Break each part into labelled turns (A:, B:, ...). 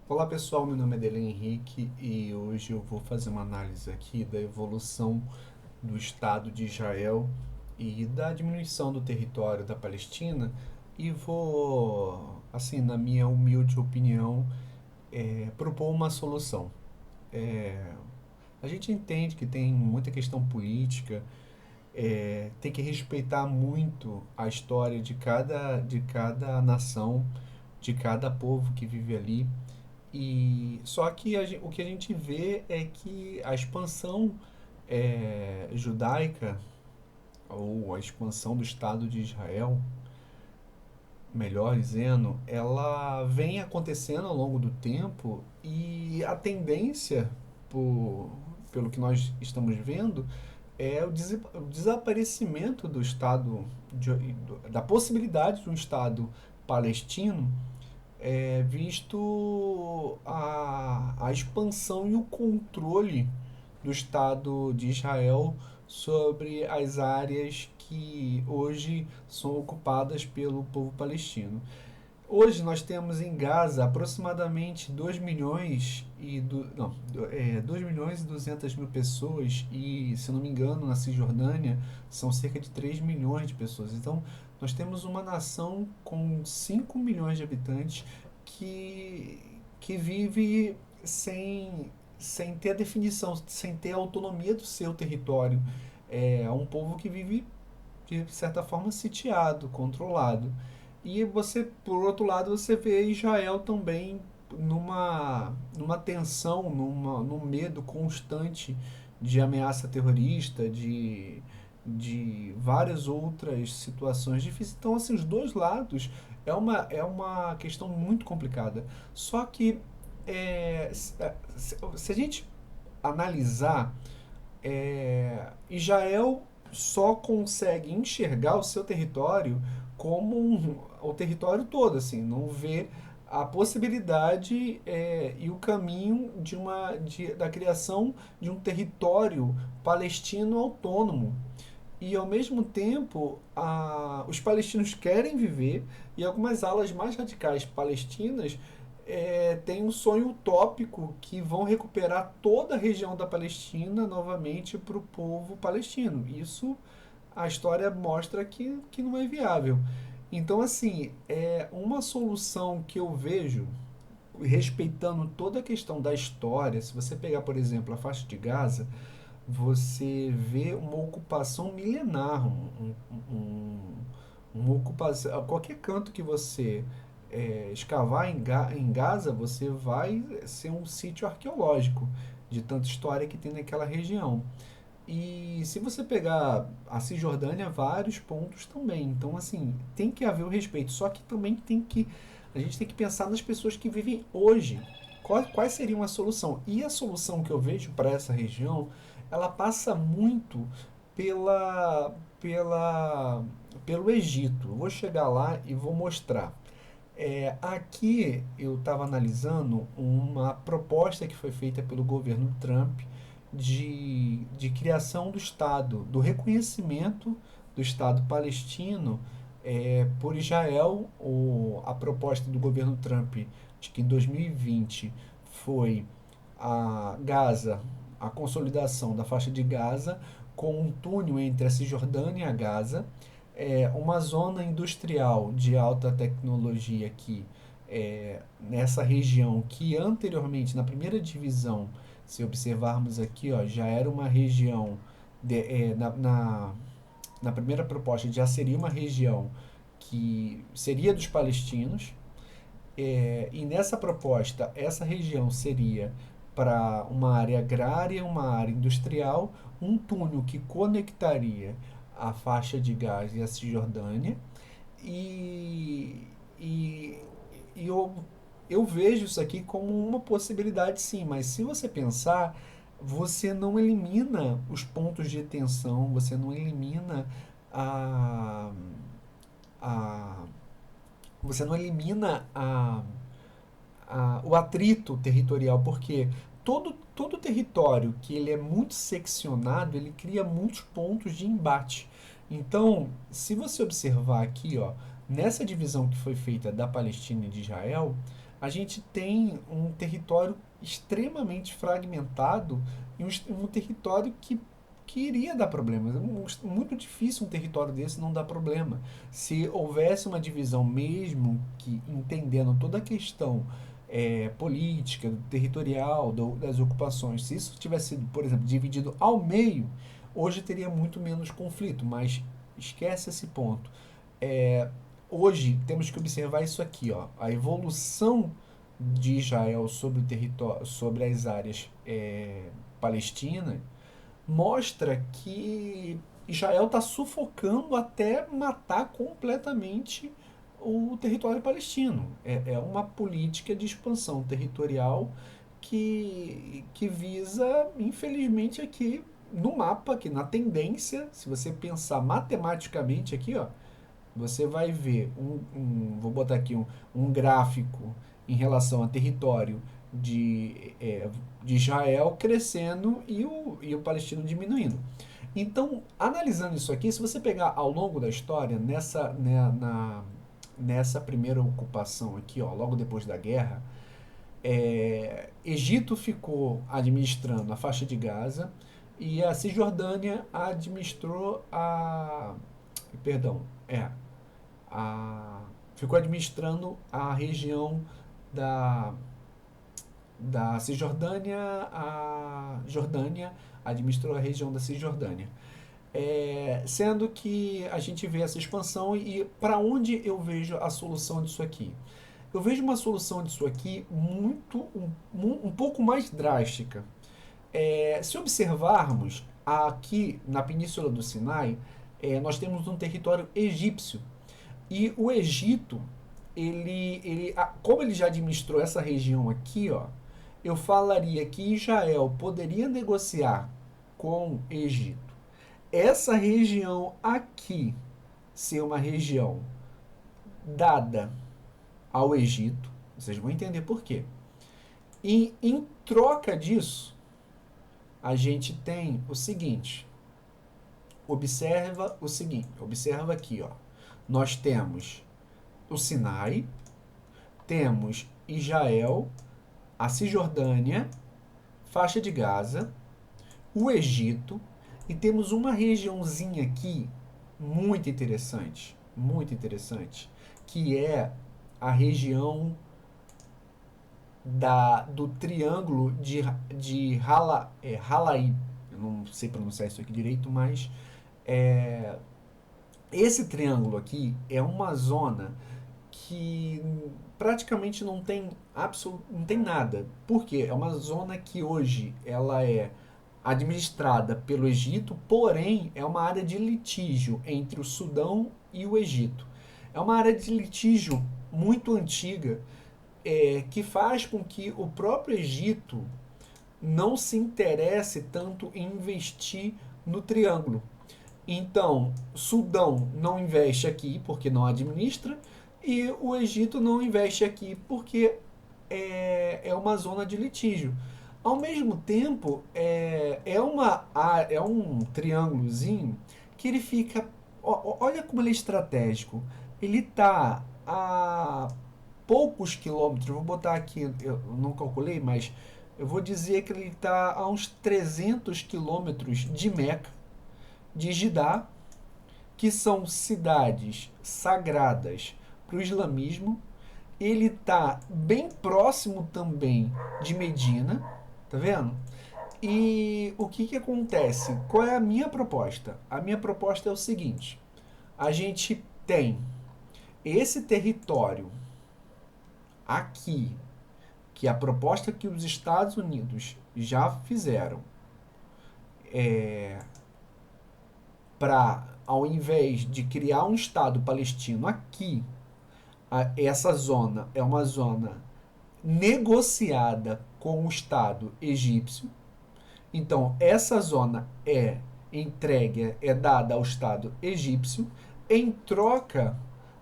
A: Olá pessoal, meu nome é Dele Henrique e hoje eu vou fazer uma análise aqui da evolução do Estado de Israel e da diminuição do território da Palestina e vou, assim, na minha humilde opinião, propor uma solução. É, a gente entende que tem muita questão política, tem que respeitar muito a história de cada nação, de cada povo que vive ali. E só que o que a gente vê é que a expansão judaica ou a expansão do Estado de Israel, melhor dizendo, ela vem acontecendo ao longo do tempo e a tendência, por, pelo que nós estamos vendo, é o desaparecimento do Estado, da possibilidade de um Estado palestino, visto a expansão e o controle do Estado de Israel sobre as áreas que hoje são ocupadas pelo povo palestino. Hoje nós temos em Gaza aproximadamente 2 milhões e 2 milhões e 200 mil pessoas e, se não me engano, na Cisjordânia são cerca de 3 milhões de pessoas. Então, nós temos uma nação com 5 milhões de habitantes que vive sem ter a definição, sem ter a autonomia do seu território. É um povo que vive, de certa forma, sitiado, controlado. E você, por outro lado, você vê Israel também numa tensão, num medo constante de ameaça terrorista, de várias outras situações difíceis. Então, assim, os dois lados é uma questão muito complicada. Só que, se a gente analisar, Israel só consegue enxergar o seu território como o território todo, assim, não vê a possibilidade e o caminho da criação de um território palestino autônomo. E ao mesmo tempo, os palestinos querem viver, e algumas alas mais radicais palestinas têm um sonho utópico que vão recuperar toda a região da Palestina novamente para o povo palestino. Isso a história mostra que não é viável. Então, assim, é uma solução que eu vejo, respeitando toda a questão da história. Se você pegar, por exemplo, a faixa de Gaza, você vê uma ocupação milenar, uma ocupação. Qualquer canto que você escavar em Gaza, você vai ser um sítio arqueológico de tanta história que tem naquela região. E se você pegar a Cisjordânia, vários pontos também. Então, assim, tem que haver o respeito. Só que também a gente tem que pensar nas pessoas que vivem hoje. Quais seriam a solução? E a solução que eu vejo para essa região, ela passa muito pelo Egito. Eu vou chegar lá e vou mostrar. Aqui eu estava analisando uma proposta que foi feita pelo governo Trump de criação do Estado, do reconhecimento do Estado palestino por Israel. A proposta do governo Trump de que em 2020 foi a consolidação da faixa de Gaza com um túnel entre a Cisjordânia e a Gaza, uma zona industrial de alta tecnologia aqui nessa região que anteriormente na primeira divisão, se observarmos aqui, ó, já era uma região na primeira proposta já seria uma região que seria dos palestinos, e nessa proposta essa região seria para uma área agrária, uma área industrial, um túnel que conectaria a faixa de Gaza e a Cisjordânia. E, e, e eu vejo isso aqui como uma possibilidade, sim, mas se você pensar, você não elimina os pontos de tensão, você não elimina a, a você não elimina o atrito territorial, porque todo território que ele é muito seccionado, ele cria muitos pontos de embate. Então, se você observar aqui, ó, nessa divisão que foi feita da Palestina e de Israel, a gente tem um território extremamente fragmentado e um território que iria dar problemas. É muito difícil um território desse não dar problema. Se houvesse uma divisão, mesmo que entendendo toda a questão política, territorial, das ocupações, se isso tivesse sido, por exemplo, dividido ao meio, hoje teria muito menos conflito, mas esquece esse ponto. É, hoje temos que observar isso aqui, ó, a evolução de Israel sobre o território, sobre as áreas palestinas, mostra que Israel está sufocando até matar completamente o território palestino. É uma política de expansão territorial que visa, infelizmente, aqui no mapa, aqui na tendência, se você pensar matematicamente aqui, ó, você vai ver vou botar aqui um gráfico em relação a território de Israel crescendo e o palestino diminuindo. Então, analisando isso aqui, se você pegar ao longo da história, nessa primeira ocupação aqui, ó, logo depois da guerra, Egito ficou administrando a faixa de Gaza e a Cisjordânia administrou perdão, ficou administrando a região da, da Cisjordânia, a Jordânia administrou a região da Cisjordânia. Sendo que a gente vê essa expansão e para onde eu vejo a solução disso aqui? Eu vejo uma solução disso aqui um pouco mais drástica. Se observarmos aqui na Península do Sinai, nós temos um território egípcio. E o Egito, como ele já administrou essa região aqui, ó, eu falaria que Israel poderia negociar com o Egito. Essa região aqui ser uma região dada ao Egito, vocês vão entender por quê. E em troca disso, a gente tem o seguinte. Observa aqui, ó. Nós temos o Sinai, temos Israel, a Cisjordânia, faixa de Gaza, o Egito e temos uma regiãozinha aqui muito interessante, que é a região do triângulo de Halaib. Eu não sei pronunciar isso aqui direito, mas esse triângulo aqui é uma zona que praticamente não tem nada. Por quê? É uma zona que hoje ela é administrada pelo Egito, porém é uma área de litígio entre o Sudão e o Egito. É uma área de litígio muito antiga, que faz com que o próprio Egito não se interesse tanto em investir no triângulo. Então, Sudão não investe aqui porque não administra, e o Egito não investe aqui porque é uma zona de litígio. Ao mesmo tempo, é um triângulozinho que ele fica... Olha como ele é estratégico. Ele está a poucos quilômetros, vou botar aqui, eu não calculei, mas eu vou dizer que ele está a uns 300 quilômetros de Meca, de Jidá, que são cidades sagradas para o islamismo. Ele está bem próximo também de Medina, tá vendo? E o que acontece? Qual é a minha proposta? A minha proposta é o seguinte: a gente tem esse território aqui, que é a proposta que os Estados Unidos já fizeram, para, ao invés de criar um Estado palestino aqui, essa zona é uma zona negociada com o Estado egípcio. Então, essa zona é entregue, é dada ao Estado egípcio, em troca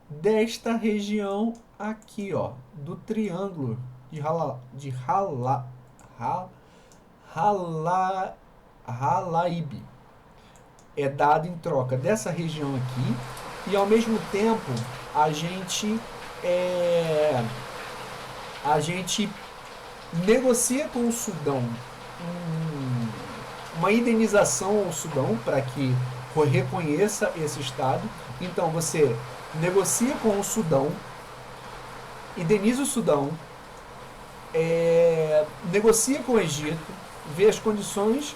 A: desta região aqui, ó, do triângulo de Halaib. É dado em troca dessa região aqui, e ao mesmo tempo a gente a gente negocia com o Sudão uma indenização ao Sudão para que reconheça esse Estado. Então você negocia com o Sudão, indeniza o Sudão, negocia com o Egito, vê as condições,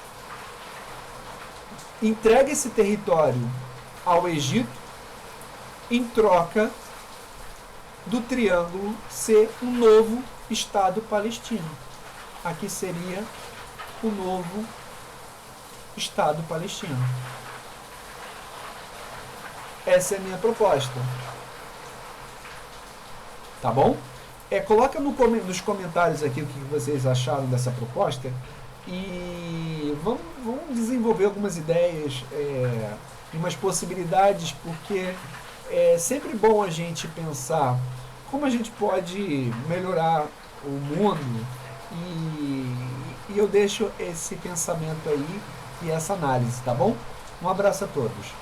A: entrega esse território ao Egito em troca do triângulo ser um novo Estado palestino. Aqui seria o novo Estado palestino. Essa é a minha proposta. Tá bom? Coloca nos comentários aqui o que vocês acharam dessa proposta e vamos desenvolver algumas ideias e umas possibilidades, porque é sempre bom a gente pensar como a gente pode melhorar o mundo e eu deixo esse pensamento aí e essa análise, tá bom? Um abraço a todos.